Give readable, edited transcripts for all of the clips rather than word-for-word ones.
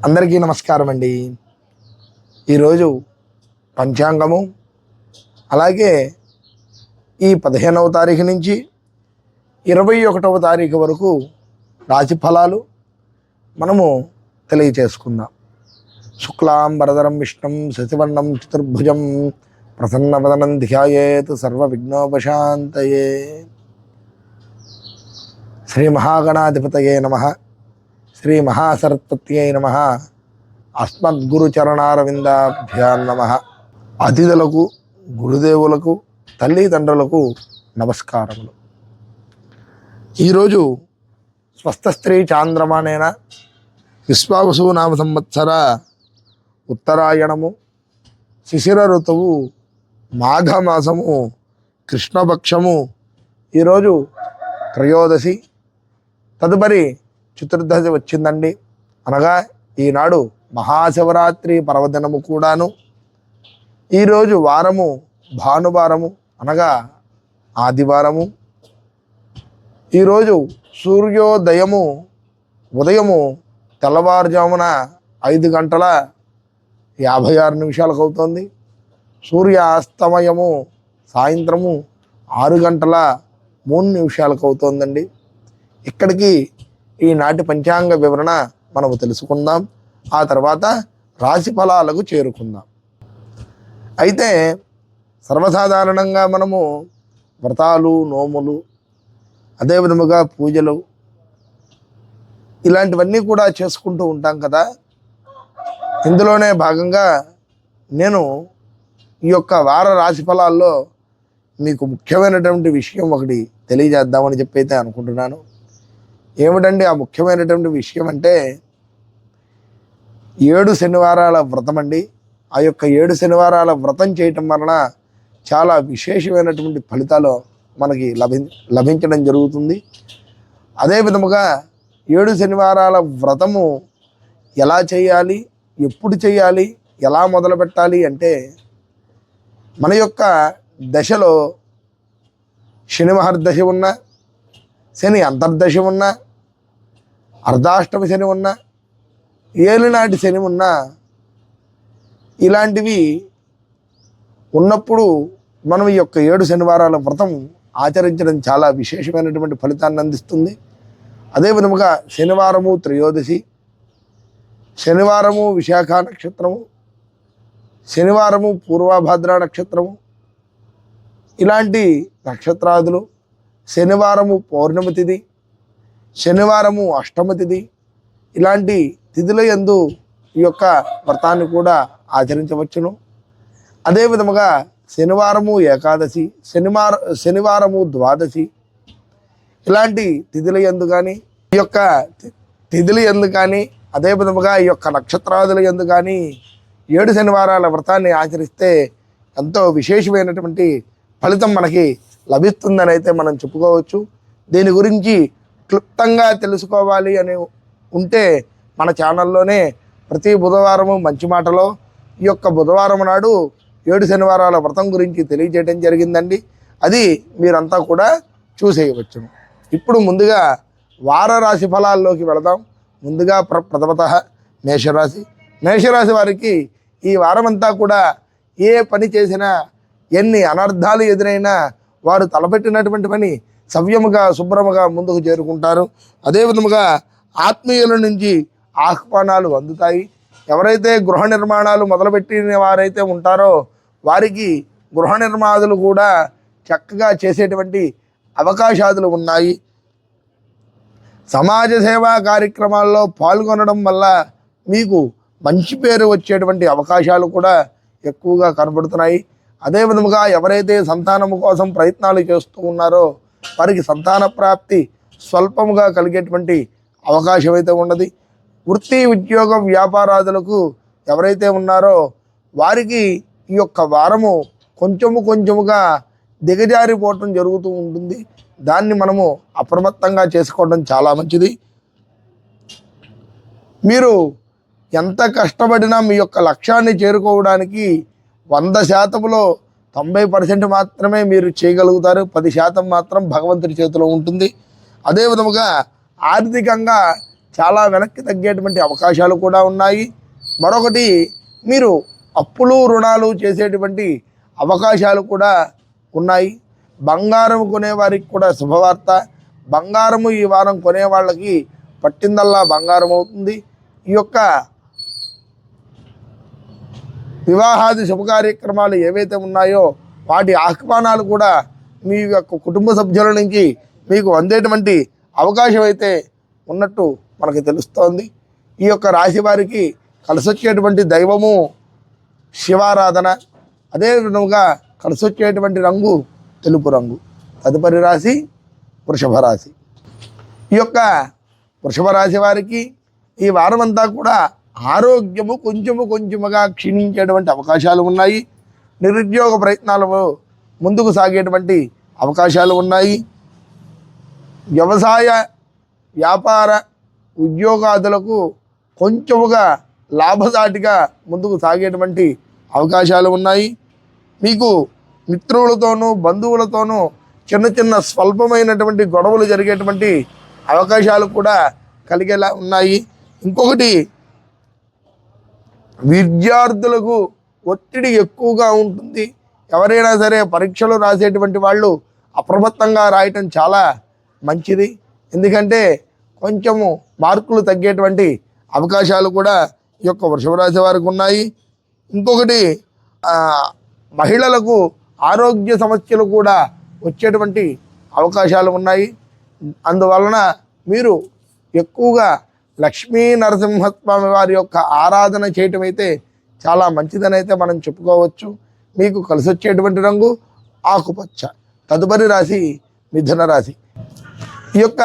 అందరికీ నమస్కారం అండి. ఈరోజు పంచాంగము, అలాగే ఈ 15వ తారీఖు నుంచి 21వ తారీఖు వరకు రాశి ఫలాలు మనము తెలియచేసుకుందాం. శుక్లాంబరధరం విష్ణుం శశివర్ణం చతుర్భుజం ప్రసన్నవదనం ధ్యాయేత్ సర్వవిఘ్నోపశాంతయే. శ్రీ మహాగణాధిపతయే నమః. శ్రీ మహాసరస్వత్యై నమః. అస్మద్గురుచరణారవిందాభ్యాం నమః. అతిథులకు, గురుదేవులకు, తల్లిదండ్రులకు నమస్కారములు. ఈరోజు స్వస్థ స్త్రీ చాంద్రమానేన విశ్వావసు నామ సంవత్సర ఉత్తరాయణము, శిశిర ఋతువు, మాఘమాసము, కృష్ణపక్షము. ఈరోజు త్రయోదశి, తదుపరి చతుర్దశి వచ్చిందండి. అనగా ఈనాడు మహాశివరాత్రి పర్వదినము కూడాను. ఈరోజు వారము భానువారము, అనగా ఆదివారము. ఈరోజు సూర్యోదయము ఉదయము తెల్లవారుజామున 5:56 అవుతుంది. సూర్యాస్తమయము సాయంత్రము 6:03 అవుతోందండి. ఇక్కడికి ఈనాటి పంచాంగ వివరణ మనము తెలుసుకుందాం. ఆ తర్వాత రాశి ఫలాలకు చేరుకుందాం. అయితే సర్వసాధారణంగా మనము వ్రతాలు, నోములు, అదేవిధముగా పూజలు ఇలాంటివన్నీ కూడా చేసుకుంటూ ఉంటాం కదా. ఇందులోనే భాగంగా నేను ఈ యొక్క వార రాశి ఫలాల్లో మీకు ముఖ్యమైనటువంటి విషయం ఒకటి తెలియజేద్దామని చెప్పి అయితే అనుకుంటున్నాను. ఏమిటండి ఆ ముఖ్యమైనటువంటి విషయం అంటే 7 శనివారాల వ్రతం అండి. ఆ యొక్క 7 శనివారాల వ్రతం చేయటం వలన చాలా విశేషమైనటువంటి ఫలితాలు మనకి లభించడం జరుగుతుంది. అదే విధముగా 7 శనివారాల వ్రతము ఎలా చేయాలి, ఎప్పుడు చేయాలి, ఎలా మొదలు పెట్టాలి అంటే, మన యొక్క దశలో శని మహర్దశ ఉన్న, శని అంతర్దశ ఉన్న, అర్ధాష్టమి శని ఉన్న, ఏలినాటి శని ఉన్న, ఇలాంటివి ఉన్నప్పుడు మనం ఈ యొక్క 7 శనివారాల వ్రతం ఆచరించడం చాలా విశేషమైనటువంటి ఫలితాన్ని అందిస్తుంది. అదే విధముగా శనివారము త్రయోదశి, శనివారము విశాఖ నక్షత్రము, శనివారము పూర్వభాద్ర నక్షత్రము, ఇలాంటి నక్షత్రాదులు, శనివారము పౌర్ణమి తిథి, శనివారము అష్టమి తిథి, ఇలాంటి తిథుల యందు ఈ యొక్క వ్రతాన్ని కూడా ఆచరించవచ్చును. అదే విధముగా శనివారము ఏకాదశి, శనివారము ద్వాదశి, ఇలాంటి తిథుల యందు కానీ, ఈ యొక్క తిథుల యందు కానీ, అదే విధముగా ఈ యొక్క నక్షత్రాదుల యందు కానీ 7 శనివారాల వ్రతాన్ని ఆచరిస్తే ఎంతో విశేషమైనటువంటి ఫలితం మనకి లభిస్తుందని అయితే మనం చెప్పుకోవచ్చు. దీని గురించి క్లుప్తంగా తెలుసుకోవాలి అని ఉంటే మన ఛానల్లోనే ప్రతి బుధవారము మంచి మాటలో ఈ యొక్క బుధవారం నాడు 7 శనివారాల వ్రతం గురించి తెలియజేయడం జరిగిందండి. అది మీరంతా కూడా చూసేయవచ్చు. ఇప్పుడు ముందుగా వార రాశి ఫలాల్లోకి వెళదాం. ముందుగా ప్రథమత మేషరాశి. మేషరాశి వారికి ఈ వారమంతా కూడా ఏ పని చేసినా, ఎన్ని అనర్థాలు ఎదురైనా వారు తలపెట్టినటువంటి పని సవ్యముగా, శుభ్రముగా ముందుకు చేరుకుంటారు. అదే విధముగా ఆత్మీయుల నుంచి ఆహ్వానాలు అందుతాయి. ఎవరైతే గృహ నిర్మాణాలు మొదలుపెట్టిన వారైతే ఉంటారో వారికి గృహ నిర్మాణాలు కూడా చక్కగా చేసేటువంటి అవకాశాలు ఉన్నాయి. సమాజ సేవా కార్యక్రమాల్లో పాల్గొనడం వల్ల మీకు మంచి పేరు వచ్చేటువంటి అవకాశాలు కూడా ఎక్కువగా కనబడుతున్నాయి. అదే విధముగా ఎవరైతే సంతానము కోసం ప్రయత్నాలు చేస్తూ ఉన్నారో వారికి సంతాన ప్రాప్తి స్వల్పముగా కలిగేటువంటి అవకాశం అయితే ఉన్నది. వృత్తి, ఉద్యోగ, వ్యాపారాదులకు ఎవరైతే ఉన్నారో వారికి ఈ యొక్క వారము కొంచెముగా దిగజారిపోవటం జరుగుతూ ఉంటుంది. దాన్ని మనము అప్రమత్తంగా చేసుకోవడం చాలా మంచిది. మీరు ఎంత కష్టపడినా మీ యొక్క లక్ష్యాన్ని చేరుకోవడానికి 100%లో 90% మాత్రమే మీరు చేయగలుగుతారు. 10% మాత్రం భగవంతుడి చేతిలో ఉంటుంది. అదే విధముగా ఆర్థికంగా చాలా వెనక్కి తగ్గేటువంటి అవకాశాలు కూడా ఉన్నాయి. మరొకటి, మీరు అప్పులు రుణాలు చేసేటువంటి అవకాశాలు కూడా ఉన్నాయి. బంగారం కొనేవారికి కూడా శుభవార్త. బంగారము ఈ వారం కొనే వాళ్ళకి పట్టిందల్లా బంగారం అవుతుంది. ఈ యొక్క వివాహాది శుభకార్యక్రమాలు ఏవైతే ఉన్నాయో వాటి ఆహ్వానాలు కూడా మీ యొక్క కుటుంబ సభ్యుల నుంచి మీకు అందేటువంటి అవకాశం అయితే ఉన్నట్టు మనకు తెలుస్తోంది. ఈ యొక్క రాశి వారికి కలిసొచ్చేటువంటి దైవము శివారాధన. అదే విధంగా కలిసొచ్చేటువంటి రంగు తెలుపు రంగు. తదుపరి రాశి వృషభ రాశి. ఈ యొక్క వృషభ రాశి వారికి ఈ వారమంతా కూడా ఆరోగ్యము కొంచెముగా క్షీణించేటువంటి అవకాశాలు ఉన్నాయి. నిరుద్యోగ ప్రయత్నాలు ముందుకు సాగేటువంటి అవకాశాలు ఉన్నాయి. వ్యవసాయ వ్యాపార ఉద్యోగాదులకు కొంచెముగా లాభసాటిగా ముందుకు సాగేటువంటి అవకాశాలు ఉన్నాయి. మీకు మిత్రులతోనూ బంధువులతోనూ చిన్న స్వల్పమైనటువంటి గొడవలు జరిగేటువంటి అవకాశాలు కూడా కలిగేలా ఉన్నాయి. ఇంకొకటి, విద్యార్థులకు ఒత్తిడి ఎక్కువగా ఉంటుంది. ఎవరైనా సరే పరీక్షలు రాసేటువంటి వాళ్ళు అప్రమత్తంగా రాయటం చాలా మంచిది. ఎందుకంటే కొంచెము మార్కులు తగ్గేటువంటి అవకాశాలు కూడా ఈ యొక్క వృషభ రాశి వారికి ఉన్నాయి. ఇంకొకటి, మహిళలకు ఆరోగ్య సమస్యలు కూడా వచ్చేటువంటి అవకాశాలు ఉన్నాయి. అందువలన మీరు ఎక్కువగా లక్ష్మీ నరసింహస్వామి వారి యొక్క ఆరాధన చేయటం అయితే చాలా మంచిదని అయితే మనం చెప్పుకోవచ్చు. మీకు కలిసి వచ్చేటువంటి రంగు ఆకుపచ్చ. తదుపరి రాశి మిథున రాశి. ఈ యొక్క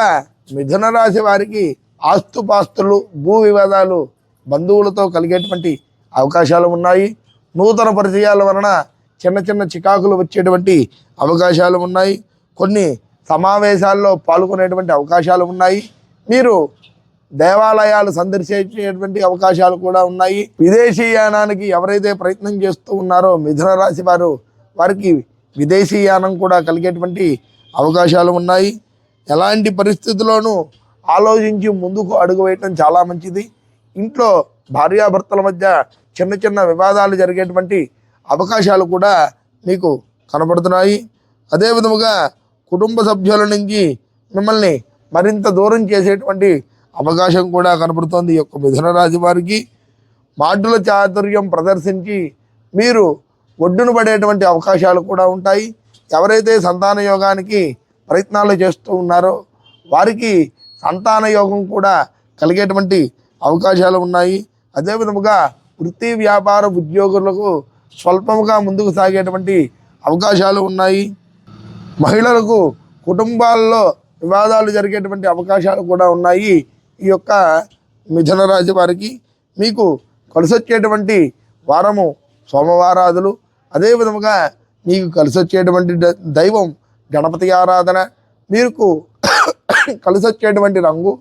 మిథున రాశి వారికి ఆస్తుపాస్తులు, భూ వివాదాలు, బంధువులతో కలిగేటువంటి అవకాశాలు ఉన్నాయి. నూతన పరిచయాల వలన చిన్న చికాకులు వచ్చేటువంటి అవకాశాలు ఉన్నాయి. కొన్ని సమావేశాల్లో పాల్గొనేటువంటి అవకాశాలు ఉన్నాయి. మీరు దేవాలయాలు సందర్శించేటువంటి అవకాశాలు కూడా ఉన్నాయి. విదేశీయానానికి ఎవరైతే ప్రయత్నం చేస్తూ ఉన్నారో మిథున రాశి వారికి విదేశీయానం కూడా కలిగేటువంటి అవకాశాలు ఉన్నాయి. ఎలాంటి పరిస్థితుల్లోనూ ఆలోచించి ముందుకు అడుగు వేయటం చాలా మంచిది. ఇంట్లో భార్యాభర్తల మధ్య చిన్న వివాదాలు జరిగేటువంటి అవకాశాలు కూడా మీకు కనబడుతున్నాయి. అదే విధముగా కుటుంబ సభ్యుల నుంచి మిమ్మల్ని మరింత దూరం చేసేటువంటి అవకాశం కూడా కనబడుతోంది. ఈ యొక్క మిథున రాశి వారికి మాటల చాతుర్యం ప్రదర్శించి మీరు ఒడ్డున పడేటువంటి అవకాశాలు కూడా ఉంటాయి. ఎవరైతే సంతాన యోగానికి ప్రయత్నాలు చేస్తూ ఉన్నారో వారికి సంతాన యోగం కూడా కలిగేటువంటి అవకాశాలు ఉన్నాయి. అదేవిధముగా వృత్తి వ్యాపార ఉద్యోగులకు స్వల్పముగా ముందుకు సాగేటువంటి అవకాశాలు ఉన్నాయి. మహిళలకు కుటుంబాల్లో వివాదాలు జరిగేటువంటి అవకాశాలు కూడా ఉన్నాయి. ఈ యొక్క మిథున రాశి వారికి మీకు కలిసొచ్చేటువంటి వారము సోమవారాదులు. అదేవిధముగా మీకు కలిసొచ్చేటువంటి దైవం గణపతి ఆరాధన. మీకు కలిసొచ్చేటువంటి రంగు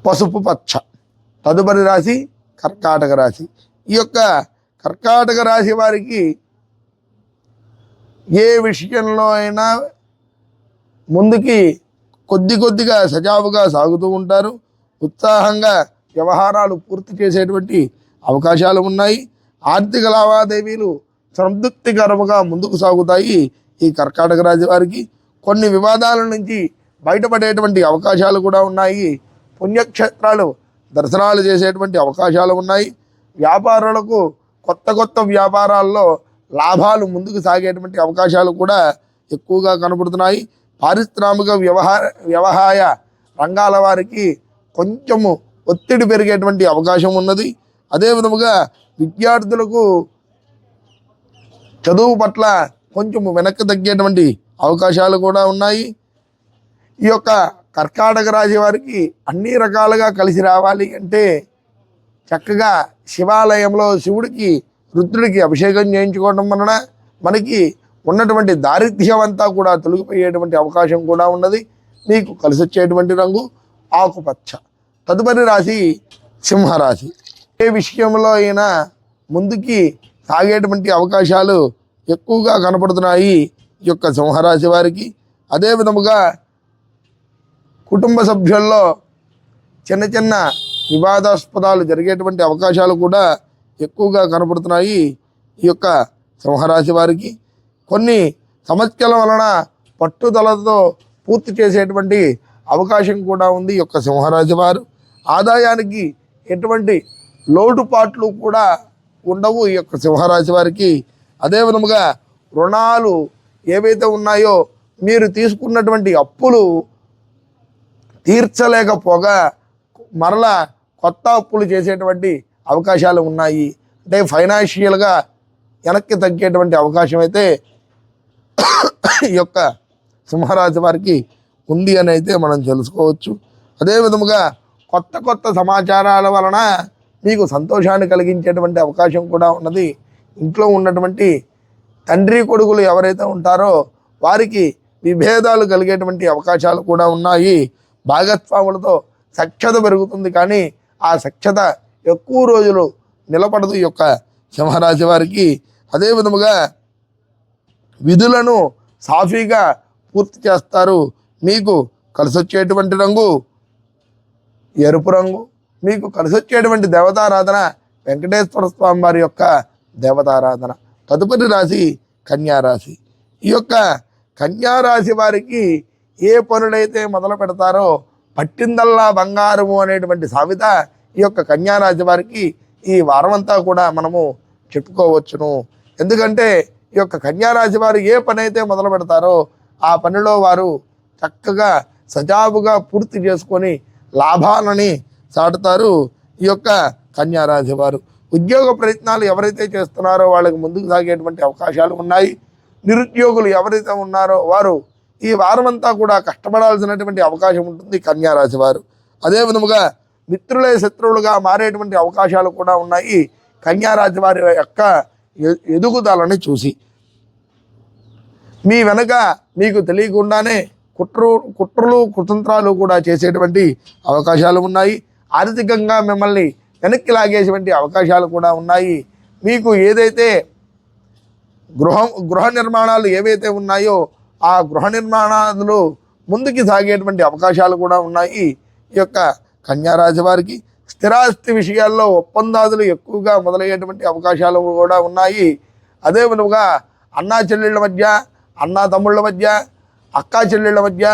పసుపు పచ్చ. తదుపరి రాశి కర్కాటక రాశి. ఈ యొక్క కర్కాటక రాశి వారికి ఏ విషయంలో అయినా ముందుకి కొద్దిగా సజావుగా సాగుతూ ఉంటారు. ఉత్సాహంగా వ్యవహారాలు పూర్తి చేసేటువంటి అవకాశాలు ఉన్నాయి. ఆర్థిక లావాదేవీలు సంతృప్తికరముగా ముందుకు సాగుతాయి. ఈ కర్కాటక రాశి వారికి కొన్ని వివాదాల నుంచి బయటపడేటువంటి అవకాశాలు కూడా ఉన్నాయి. పుణ్యక్షేత్రాలు దర్శనాలు చేసేటువంటి అవకాశాలు ఉన్నాయి. వ్యాపారులకు కొత్త వ్యాపారాల్లో లాభాలు ముందుకు సాగేటువంటి అవకాశాలు కూడా ఎక్కువగా కనబడుతున్నాయి. పారిశ్రామిక వ్యవహాయ రంగాల వారికి కొంచెము ఒత్తిడి పెరిగేటువంటి అవకాశం ఉన్నది. అదేవిధముగా విద్యార్థులకు చదువు పట్ల కొంచెము వెనక్కి తగ్గేటువంటి అవకాశాలు కూడా ఉన్నాయి. ఈ యొక్క కర్కాటక రాశి వారికి అన్ని రకాలుగా కలిసి రావాలి అంటే చక్కగా శివాలయంలో శివుడికి రుద్రుడికి అభిషేకం చేయించుకోవడం వలన మనకి ఉన్నటువంటి దారిద్ర్యం అంతా కూడా తొలగిపోయేటువంటి అవకాశం కూడా ఉన్నది. మీకు కలిసి వచ్చేటువంటి రంగు ఆకుపచ్చ. తదుపరి రాశి సింహరాశి. ఏ విషయంలో అయినా ముందుకి సాగేటువంటి అవకాశాలు ఎక్కువగా కనపడుతున్నాయి ఈ యొక్క సింహరాశి వారికి. అదే విధముగా కుటుంబ సభ్యుల్లో చిన్న చిన్న వివాదాస్పదాలు జరిగేటువంటి అవకాశాలు కూడా ఎక్కువగా కనపడుతున్నాయి ఈ యొక్క సింహరాశి వారికి. కొన్ని సమస్యల వలన పట్టుదలతో పూర్తి చేసేటువంటి అవకాశం కూడా ఉంది ఈ యొక్క సింహరాశి వారు. ఆదాయానికి ఎటువంటి లోటుపాట్లు కూడా ఉండవు ఈ యొక్క సింహరాశి వారికి. అదే విధముగా రుణాలు ఏవైతే ఉన్నాయో మీరు తీసుకున్నటువంటి అప్పులు తీర్చలేకపోగా మరలా కొత్త అప్పులు చేసేటువంటి అవకాశాలు ఉన్నాయి. అంటే ఫైనాన్షియల్గా వెనక్కి తగ్గేటువంటి అవకాశం అయితే ఈ యొక్క సింహరాశి వారికి ఉంది అని అయితే మనం తెలుసుకోవచ్చు. అదే విధముగా కొత్త కొత్త సమాచారాల వలన మీకు సంతోషాన్ని కలిగించేటువంటి అవకాశం కూడా ఉన్నది. ఇంట్లో ఉన్నటువంటి తండ్రి కొడుకులు ఎవరైతే ఉంటారో వారికి విభేదాలు కలిగేటువంటి అవకాశాలు కూడా ఉన్నాయి. భాగస్వాములతో సఖ్యత పెరుగుతుంది, కానీ ఆ సఖ్యత ఎక్కువ రోజులు నిలబడదు ఈ యొక్క సింహరాశి వారికి. అదే విధముగా విధులను సాఫీగా పూర్తి చేస్తారు. మీకు కలిసి వచ్చేటువంటి రంగు ఎరుపు రంగు. మీకు కలిసి వచ్చేటువంటి దేవతారాధన వెంకటేశ్వర స్వామి వారి యొక్క దేవతారాధన. తదుపరి రాశి కన్యారాశి. ఈ యొక్క కన్యారాశి వారికి ఏ పనులైతే మొదలు పెడతారో పట్టిందల్లా బంగారము అనేటువంటి సామెత ఈ యొక్క కన్యారాశి వారికి ఈ వారమంతా కూడా మనము చెప్పుకోవచ్చును. ఎందుకంటే ఈ యొక్క కన్యారాశి వారు ఏ పని అయితే మొదలు పెడతారో ఆ పనిలో వారు చక్కగా సజావుగా పూర్తి చేసుకొని లాభాలని చాటుతారు ఈ యొక్క కన్యారాశి వారు. ఉద్యోగ ప్రయత్నాలు ఎవరైతే చేస్తున్నారో వాళ్ళకి ముందుకు సాగేటువంటి అవకాశాలు ఉన్నాయి. నిరుద్యోగులు ఎవరైతే ఉన్నారో వారు ఈ వారమంతా కూడా కష్టపడాల్సినటువంటి అవకాశం ఉంటుంది కన్యారాశి వారు. అదే విధముగా మిత్రులే శత్రువులుగా మారేటువంటి అవకాశాలు కూడా ఉన్నాయి కన్యారాశి వారి యొక్క ఎదుగుదలని చూసి. మీ వెనక మీకు తెలియకుండానే కుట్రలు కుతంత్రాలు కూడా చేసేటువంటి అవకాశాలు ఉన్నాయి. ఆర్థికంగా మిమ్మల్ని వెనక్కి లాగేటువంటి అవకాశాలు కూడా ఉన్నాయి. మీకు ఏదైతే గృహ నిర్మాణాలు ఏవైతే ఉన్నాయో ఆ గృహ నిర్మాణాలు ముందుకు సాగేటువంటి అవకాశాలు కూడా ఉన్నాయి ఈ యొక్క కన్యారాశి వారికి. స్థిరాస్తి విషయాల్లో ఒప్పందాదులు ఎక్కువగా మొదలయ్యేటువంటి అవకాశాలు కూడా ఉన్నాయి. అదే విధంగా అన్నా చెల్లెళ్ళ మధ్య, అన్నా తమ్ముళ్ళ మధ్య, అక్కా చెల్లెళ్ళ మధ్య,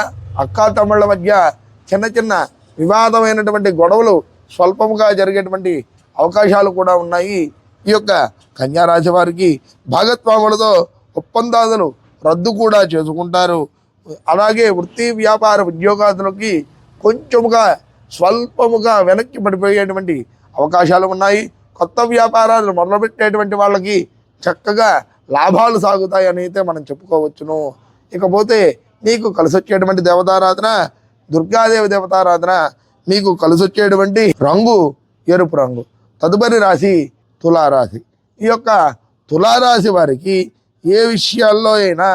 అక్కా తమ్ముళ్ళ మధ్య చిన్న చిన్న వివాదమైనటువంటి గొడవలు స్వల్పముగా జరిగేటువంటి అవకాశాలు కూడా ఉన్నాయి ఈ యొక్క కన్యారాశి వారికి. భాగస్వాములతో ఒప్పందాదులు రద్దు కూడా చేసుకుంటారు. అలాగే వృత్తి వ్యాపార ఉద్యోగాదులకి కొంచెముగా స్వల్పముగా వెనక్కి పడిపోయేటువంటి అవకాశాలు ఉన్నాయి. కొత్త వ్యాపారాలు మొదలుపెట్టేటువంటి వాళ్ళకి చక్కగా లాభాలు సాగుతాయి అని అయితే మనం చెప్పుకోవచ్చును. ఇకపోతే మీకు కలిసి వచ్చేటువంటి దేవతారాధన దుర్గాదేవి దేవతారాధన. మీకు కలిసి వచ్చేటువంటి రంగు ఎరుపు రంగు. తదుపరి రాశి తులారాశి. ఈ యొక్క తులారాశి వారికి ఏ విషయాల్లో అయినా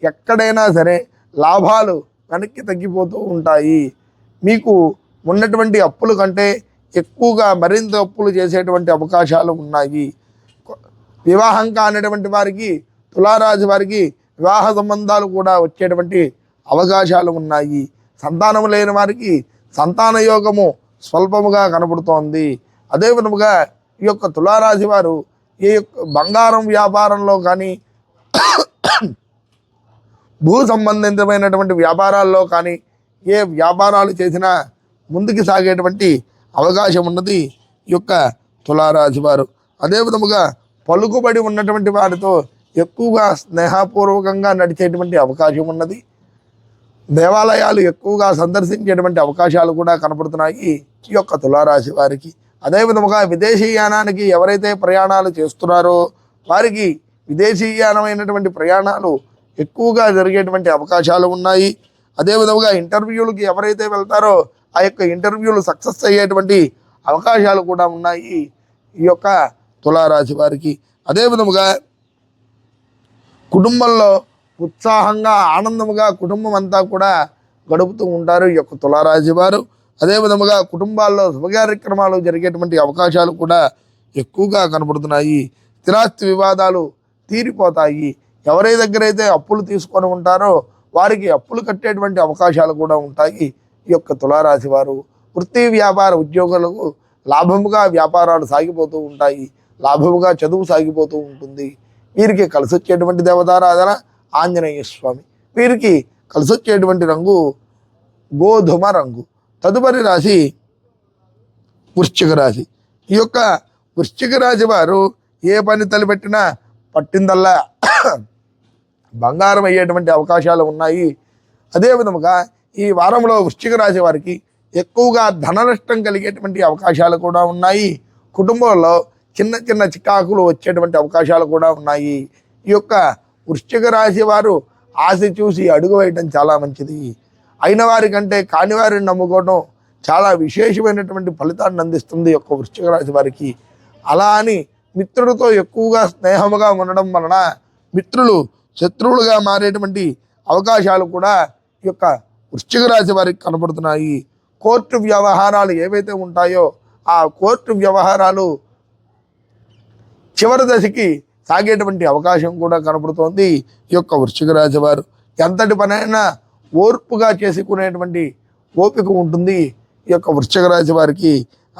ఎక్కడైనా సరే లాభాలు వెనక్కి తగ్గిపోతూ ఉంటాయి. మీకు ఉన్నటువంటి అప్పుల కంటే ఎక్కువగా మరింత అప్పులు చేసేటువంటి అవకాశాలు ఉన్నాయి. వివాహం కానిటువంటి వారికి తులారాశి వారికి వివాహ సంబంధాలు కూడా వచ్చేటువంటి అవకాశాలు ఉన్నాయి. సంతానం లేని వారికి సంతాన యోగము స్వల్పముగా కనబడుతోంది. అదే విధముగా ఈ యొక్క తులారాశి వారు ఈ బంగారం వ్యాపారంలో కానీ భూ సంబంధితమైనటువంటి వ్యాపారాల్లో కానీ ఏ వ్యాపారాలు చేసినా ముందుకు సాగేటువంటి అవకాశం ఉన్నది ఈ యొక్క తులారాశి వారు. అదే విధముగా పలుకుబడి ఉన్నటువంటి వారితో ఎక్కువగా స్నేహపూర్వకంగా నడిచేటువంటి అవకాశం ఉన్నది. దేవాలయాలు ఎక్కువగా సందర్శించేటువంటి అవకాశాలు కూడా కనపడుతున్నాయి ఈ యొక్క తులారాశి వారికి. అదేవిధముగా విదేశీయానానికి ఎవరైతే ప్రయాణాలు చేస్తున్నారో వారికి విదేశీయానమైనటువంటి ప్రయాణాలు ఎక్కువగా జరిగేటువంటి అవకాశాలు ఉన్నాయి. అదేవిధముగా ఇంటర్వ్యూలకి ఎవరైతే వెళ్తారో ఆ యొక్క ఇంటర్వ్యూలు సక్సెస్ అయ్యేటువంటి అవకాశాలు కూడా ఉన్నాయి ఈ యొక్క తులారాశి వారికి. అదేవిధముగా కుటుంబంలో ఉత్సాహంగా ఆనందముగా కుటుంబం అంతా కూడా గడుపుతూ ఉంటారు ఈ యొక్క తులారాశి వారు. అదేవిధముగా కుటుంబాల్లో శుభకార్యక్రమాలు జరిగేటువంటి అవకాశాలు కూడా ఎక్కువగా కనబడుతున్నాయి. స్థిరాస్తి వివాదాలు తీరిపోతాయి. ఎవరి దగ్గరైతే అప్పులు తీసుకొని ఉంటారో వారికి అప్పులు కట్టేటువంటి అవకాశాలు కూడా ఉంటాయి ఈ యొక్క తులారాశి వారు. వృత్తి వ్యాపార ఉద్యోగులకు లాభముగా వ్యాపారాలు సాగిపోతూ ఉంటాయి, లాభముగా చదువు సాగిపోతూ ఉంటుంది. వీరికి కలిసి వచ్చేటువంటి దేవతారాధన ఆంజనేయ స్వామి. వీరికి కలిసి వచ్చేటువంటి రంగు గోధుమ రంగు. తదుపరి రాశి వృశ్చిక రాశి. ఈ యొక్క వృశ్చిక రాశి వారు ఏ పని తలపెట్టినా పట్టిందల్లా బంగారం అయ్యేటువంటి అవకాశాలు ఉన్నాయి. అదే విధముగా ఈ వారంలో వృశ్చిక రాశి వారికి ఎక్కువగా ధన నష్టం కలిగేటువంటి అవకాశాలు కూడా ఉన్నాయి. కుటుంబంలో చిన్న చిన్న చికాకులు వచ్చేటువంటి అవకాశాలు కూడా ఉన్నాయి. ఈ యొక్క వృశ్చిక రాశి వారు ఆశ చూసి అడుగు వేయడం చాలా మంచిది. అయిన వారి కంటే కాని వారిని నమ్ముకోవడం చాలా విశేషమైనటువంటి ఫలితాన్ని అందిస్తుంది ఈ యొక్క వృశ్చిక రాశి వారికి. అలా అని మిత్రులతో ఎక్కువగా స్నేహముగా ఉండడం వలన మిత్రులు శత్రువులుగా మారేటువంటి అవకాశాలు కూడా ఈ యొక్క వృశ్చిక రాశి వారికి కనపడుతున్నాయి. కోర్టు వ్యవహారాలు ఏవైతే ఉంటాయో ఆ కోర్టు వ్యవహారాలు చివరి దశకి సాగేటువంటి అవకాశం కూడా కనపడుతోంది ఈ యొక్క వృశ్చిక రాశి వారు. ఎంతటి పనైనా ఓర్పుగా చేసుకునేటువంటి ఓపిక ఉంటుంది ఈ యొక్క వృశ్చిక రాశి వారికి.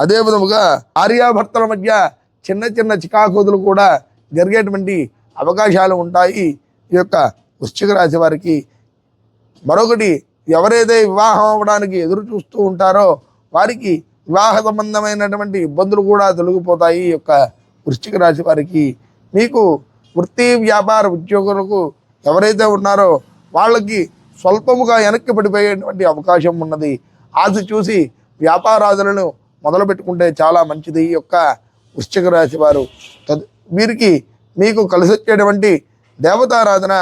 అదే విధముగా భార్యాభర్తల మధ్య చిన్న చిన్న చికాకుదులు కూడా జరిగేటువంటి అవకాశాలు ఉంటాయి ఈ యొక్క వృశ్చిక రాశి వారికి. మరొకటి, ఎవరైతే వివాహం అవ్వడానికి ఎదురు చూస్తూ ఉంటారో వారికి వివాహ సంబంధమైనటువంటి ఇబ్బందులు కూడా తొలగిపోతాయి ఈ యొక్క వృశ్చిక రాశి వారికి. మీకు వృత్తి వ్యాపార ఉద్యోగులకు ఎవరైతే ఉన్నారో వాళ్ళకి స్వల్పముగా వెనక్కి పడిపోయేటువంటి అవకాశం ఉన్నది. ఆశ చూసి వ్యాపారాదులను మొదలు పెట్టుకుంటే చాలా మంచిది ఈ యొక్క వృశ్చిక రాశి వారు. వీరికి మీకు కలిసి వచ్చేటువంటి దేవతారాధన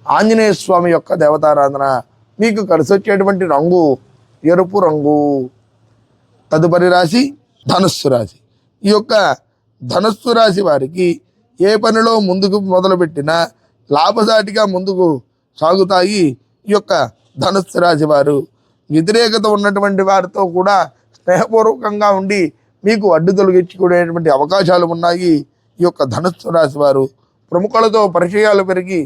ఆంజనేయ స్వామి యొక్క దేవతారాధన. మీకు కలిసి వచ్చేటువంటి రంగు ఎరుపు రంగు. తదుపరి రాశి ధనుస్సు రాశి. ఈ యొక్క ధనుస్సు రాశి వారికి ఏ పనిలో ముందుకు మొదలుపెట్టినా లాభసాటిగా ముందుకు సాగుతాయి ఈ యొక్క ధనుస్సు రాశి వారు. వ్యతిరేకత ఉన్నటువంటి వారితో కూడా స్నేహపూర్వకంగా ఉండి మీకు అడ్డు తొలగించుకునేటువంటి అవకాశాలు ఉన్నాయి ఈ యొక్క ధనుస్సు రాశి వారు. ప్రముఖులతో పరిచయాలు పెరిగి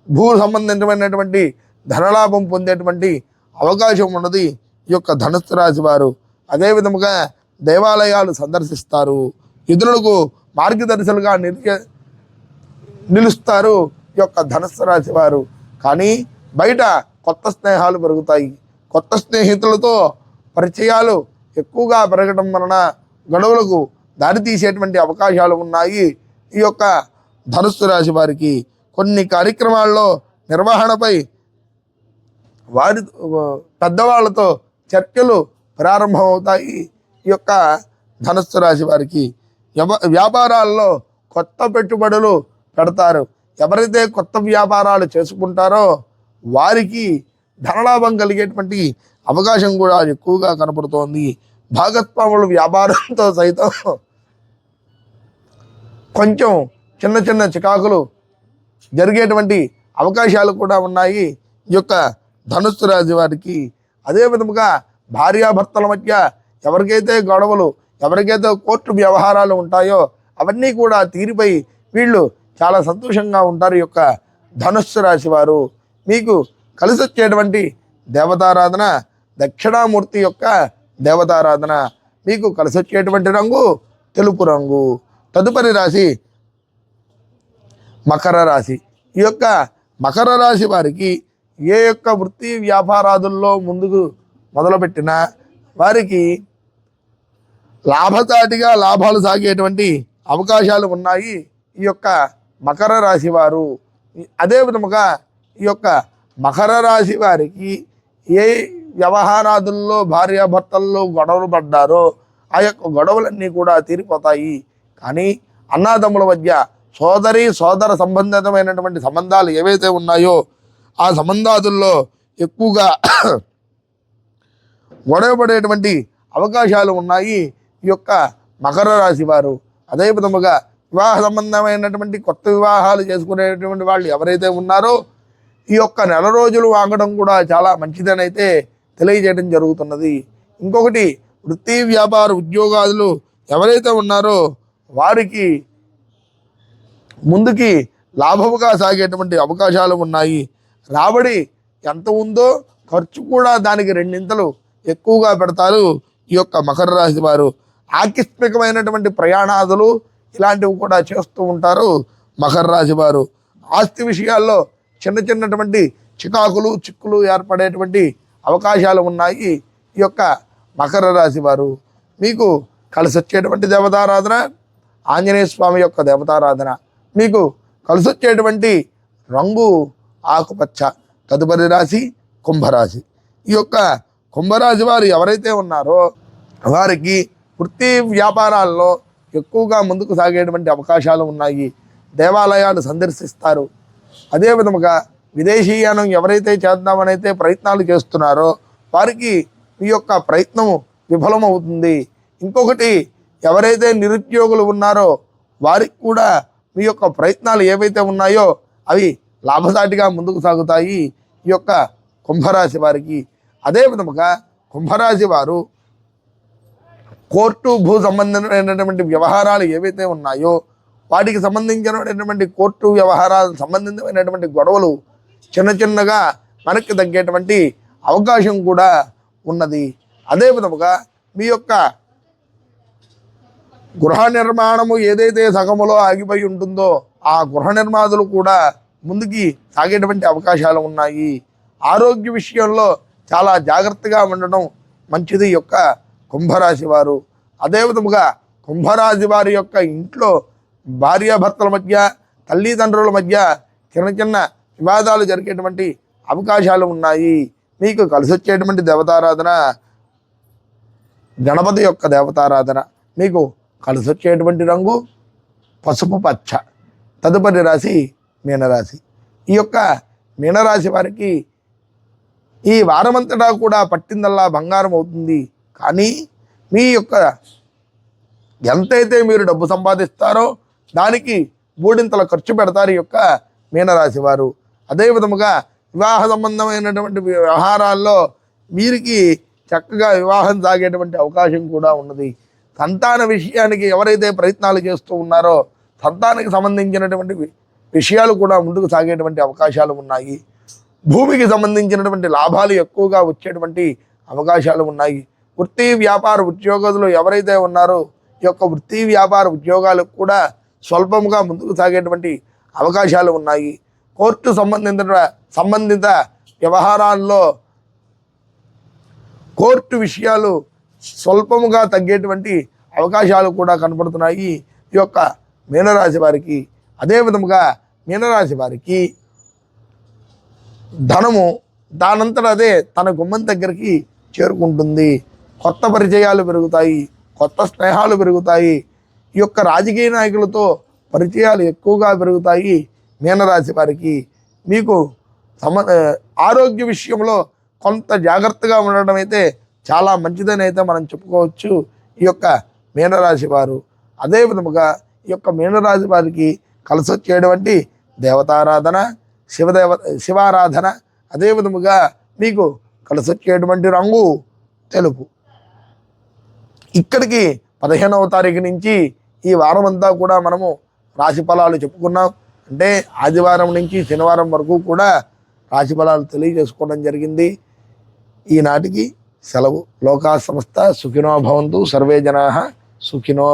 భూ సంబంధితమైనటువంటి ధనలాభం పొందేటువంటి అవకాశం ఉన్నది ఈ యొక్క ధనుస్సు రాశి వారు. అదేవిధముగా దేవాలయాలు సందర్శిస్తారు, ఇతరులకు మార్గదర్శకులుగా నిలుస్తారు ఈ యొక్క ధనుస్సు రాశి వారు. కానీ బయట కొత్త స్నేహాలు పెరుగుతాయి. కొత్త స్నేహితులతో పరిచయాలు ఎక్కువగా పెరగడం వలన గొడవలకు దారితీసేటువంటి అవకాశాలు ఉన్నాయి ఈ యొక్క ధనుస్సు రాశి వారికి. కొన్ని కార్యక్రమాల్లో నిర్వహణపై వారి పెద్దవాళ్ళతో చర్చలు ప్రారంభమవుతాయి ఈ యొక్క ధనుస్సు రాశి వారికి. వ్యాపారాల్లో కొత్త పెట్టుబడులు పెడతారు. ఎవరైతే కొత్త వ్యాపారాలు చేసుకుంటారో వారికి ధనలాభం కలిగేటువంటి అవకాశం కూడా ఎక్కువగా కనపడుతోంది. భాగస్వాములు వ్యాపారంతో సైతం కొంచెం చిన్న చిన్న చికాకులు జరిగేటువంటి అవకాశాలు కూడా ఉన్నాయి ఈ యొక్క ధనుస్సు రాశి వారికి. అదే విధముగా భార్యాభర్తల మధ్య ఎవరికైతే గొడవలు, ఎవరికైతే కోర్టు వ్యవహారాలు ఉంటాయో అవన్నీ కూడా తీరిపోయి వీళ్ళు చాలా సంతోషంగా ఉంటారు ఈ యొక్క ధనుస్సు రాశి వారు. మీకు కలిసి వచ్చేటువంటి దేవతారాధన దక్షిణామూర్తి యొక్క దేవతారాధన. మీకు కలిసి వచ్చేటువంటి రంగు తెలుపు రంగు. తదుపరి రాశి మకర రాశి. ఈ యొక్క మకర రాశి వారికి ఏ యొక్క వృత్తి వ్యాపారాదుల్లో ముందుకు మొదలుపెట్టినా వారికి లాభసాటిగా లాభాలు సాగేటువంటి అవకాశాలు ఉన్నాయి ఈ యొక్క మకర రాశి వారు. అదే విధముగా ఈ యొక్క మకర రాశి వారికి ఏ వ్యవహారాదుల్లో భార్యాభర్తల్లో గొడవలు పడ్డారో ఆ యొక్క గొడవలన్నీ కూడా తీరిపోతాయి. కానీ అన్నాదమ్ముల మధ్య సోదర సంబంధితమైనటువంటి సంబంధాలు ఏవైతే ఉన్నాయో ఆ సంబంధాదుల్లో ఎక్కువగా గొడవపడేటువంటి అవకాశాలు ఉన్నాయి ఈ యొక్క మకర రాశి వారు. అదే విధముగా వివాహ సంబంధమైనటువంటి కొత్త వివాహాలు చేసుకునేటువంటి వాళ్ళు ఎవరైతే ఉన్నారో ఈ యొక్క నెల రోజులు ఆగడం కూడా చాలా మంచిదని అయితే తెలియజేయడం జరుగుతున్నది. ఇంకొకటి, వృత్తి వ్యాపార ఉద్యోగాలు ఎవరైతే ఉన్నారో వారికి ముందుకి లాభముగా సాగేటువంటి అవకాశాలు ఉన్నాయి. రాబడి ఎంత ఉందో ఖర్చు కూడా దానికి రెండింతలు ఎక్కువగా పెడతారు ఈ యొక్క మకర రాశి వారు. ఆకస్మికమైనటువంటి ప్రయాణాదులు ఇలాంటివి కూడా చేస్తూ ఉంటారు మకర రాశి వారు. ఆస్తి విషయాల్లో చిన్న చిన్నటువంటి చికాకులు చిక్కులు ఏర్పడేటువంటి అవకాశాలు ఉన్నాయి ఈ యొక్క మకర రాశి వారు. మీకు కలిసి వచ్చేటువంటి దేవతారాధన ఆంజనేయ స్వామి యొక్క దేవతారాధన. మీకు కలిసి వచ్చేటువంటి రంగు ఆకుపచ్చ. తదుపరి రాశి కుంభరాశి. ఈ యొక్క కుంభరాశి వారు ఎవరైతే ఉన్నారో వారికి వృత్తి వ్యాపారాల్లో ఎక్కువగా ముందుకు సాగేటువంటి అవకాశాలు ఉన్నాయి. దేవాలయాలు సందర్శిస్తారు. అదేవిధముగా విదేశీయానం ఎవరైతే చేద్దామనైతే ప్రయత్నాలు చేస్తున్నారో వారికి ఈ యొక్క ప్రయత్నం విఫలమవుతుంది. ఇంకొకటి, ఎవరైతే నిరుద్యోగులు ఉన్నారో వారికి కూడా మీ యొక్క ప్రయత్నాలు ఏవైతే ఉన్నాయో అవి లాభసాటిగా ముందుకు సాగుతాయి ఈ యొక్క కుంభరాశి వారికి. అదేవిధముగా కుంభరాశి వారు కోర్టు భూ సంబంధమైనటువంటి వ్యవహారాలు ఏవైతే ఉన్నాయో వాటికి సంబంధించినటువంటి కోర్టు వ్యవహారాలు సంబంధించినటువంటి గొడవలు చిన్న చిన్నగా మనకి తగ్గేటువంటి అవకాశం కూడా ఉన్నది. అదేవిధముగా మీ యొక్క గృహ నిర్మాణము ఏదైతే సగములో ఆగిపోయి ఉంటుందో ఆ గృహ నిర్మాణాలు కూడా ముందుకి సాగేటువంటి అవకాశాలు ఉన్నాయి. ఆరోగ్య విషయంలో చాలా జాగ్రత్తగా ఉండడం మంచిది ఈ యొక్క కుంభరాశి వారు. అదేవిధముగా కుంభరాశి వారి యొక్క ఇంట్లో భార్యాభర్తల మధ్య తల్లిదండ్రుల మధ్య చిన్న చిన్న వివాదాలు జరిగేటువంటి అవకాశాలు ఉన్నాయి. మీకు కలిసి వచ్చేటువంటి దేవతారాధన గణపతి యొక్క దేవతారాధన. మీకు కలిసి వచ్చేటువంటి రంగు పసుపు పచ్చ. తదుపరి రాశి మీనరాశి. ఈ యొక్క మీనరాశి వారికి ఈ వారమంతటా కూడా పట్టిందల్లా బంగారం అవుతుంది. కానీ మీ యొక్క ఎంతైతే మీరు డబ్బు సంపాదిస్తారో దానికి మూడింతల ఖర్చు పెడతారు ఈ యొక్క మీనరాశి వారు. అదేవిధముగా వివాహ సంబంధమైనటువంటి వ్యవహారాల్లో వీరికి చక్కగా వివాహం సాగేటువంటి అవకాశం కూడా ఉన్నది. సంతాన విషయానికి ఎవరైతే ప్రయత్నాలు చేస్తూ ఉన్నారో సంతానానికి సంబంధించినటువంటి విషయాలు కూడా ముందుకు సాగేటువంటి అవకాశాలు ఉన్నాయి. భూమికి సంబంధించినటువంటి లాభాలు ఎక్కువగా వచ్చేటువంటి అవకాశాలు ఉన్నాయి. వృత్తి వ్యాపార ఉద్యోగులు ఎవరైతే ఉన్నారో ఈ యొక్క వృత్తి వ్యాపార ఉద్యోగాలకు కూడా స్వల్పంగా ముందుకు సాగేటువంటి అవకాశాలు ఉన్నాయి. కోర్టు సంబంధిత వ్యవహారాల్లో కోర్టు విషయాలు స్వల్పముగా తగ్గేటువంటి అవకాశాలు కూడా కనపడుతున్నాయి ఈ యొక్క మీనరాశి వారికి. అదేవిధముగా మీనరాశి వారికి ధనము దానంతట అదే తన గుమ్మం దగ్గరికి చేరుకుంటుంది. కొత్త పరిచయాలు పెరుగుతాయి, కొత్త స్నేహాలు పెరుగుతాయి. ఈ యొక్క రాజకీయ నాయకులతో పరిచయాలు ఎక్కువగా పెరుగుతాయి మీనరాశి వారికి. మీకు ఆరోగ్య విషయంలో కొంత జాగ్రత్తగా ఉండడం అయితే చాలా మంచిదని అయితే మనం చెప్పుకోవచ్చు ఈ యొక్క మీనరాశి వారు. అదేవిధముగా ఈ యొక్క మీనరాశి వారికి కలిసి వచ్చేటువంటి దేవతారాధన శివారాధన. అదేవిధముగా మీకు కలిసి వచ్చేటువంటి రంగు తెలుపు. ఇక్కడికి 15వ తారీఖు నుంచి ఈ వారం అంతా కూడా మనము రాశి ఫలాలు చెప్పుకున్నాం. అంటే ఆదివారం నుంచి శనివారం వరకు కూడా రాశి ఫలాలు తెలియజేసుకోవడం జరిగింది. ఈనాటికి సెలవు. లోకా సమస్త సుఖినో భవంతు, సర్వే జనాః సుఖినో